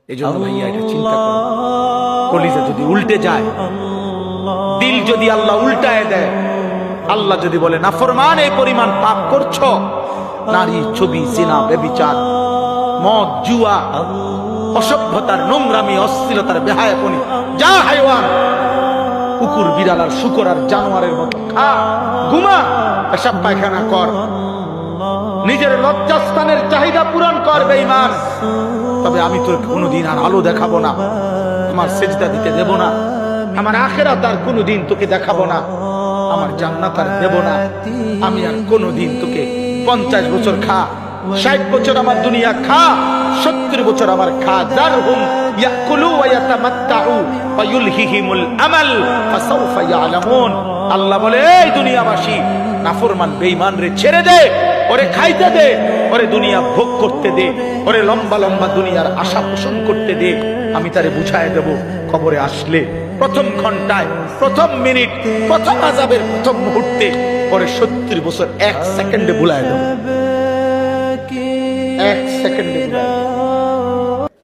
এই জন্য ভাইয়া এটা চিন্তা করো, কলিজা যদি উল্টে যায়, দিল যদি আল্লাহ উল্টায় দেয়, আল্লাহ যদি বলে নাফরমান এই পরিমাণ পাপ করছো, নারী, ছবি, জিনা, ব্যভিচার, মদ, জুয়া, অসভ্যতার, নোংরামি, অশ্লীলতার, বেহায়াপনি, যা হাইওয়ান, কুকুর, বিড়াল আর শুকর আর জানোয়ারের মতো খা, ঘুমা, পেশাব পায়খানা কর, নিজের লজ্জাস্থানের চাহিদা পূরণ কর বেঈমান, তবে আমি তোর কোনোদিন আর আলো দেখাবো না, আমার সেজদা দিতে দেব না, আমার আখিরাত আর কোনোদিন তোকে দেখাবো না, আমার জান্নাত আর দেব না, আমি আর কোনোদিন তোকে 50 বছর খা, 60 বছর আমার দুনিয়া খা, 70 বছর আমার খা, দারহুম ইয়াকুলু ওয়া ইয়াতামাত্তাউ ওয়া ইউলহিহিমুল আমাল ফাসাউফা ইয়ালামুন। আল্লাহ বলে, এই দুনিয়াবাসী নাফরমান বেঈমান রে ছেড়ে দে, ওরে খাইতে দে, ওরে দুনিয়া ভোগ করতে দে, ওরে লম্বা লম্বা দুনিয়ার আশা পোষণ করতে দে, আমি তারে বুঝায় দেব কবরে আসলে প্রথম ঘন্টায়, প্রথম মিনিট, প্রথম আযাবের প্রথম মুহূর্তে পরে 70 বছর 1 সেকেন্ডে ভুলায় দেব, 1 সেকেন্ডে ভুলায় দেব।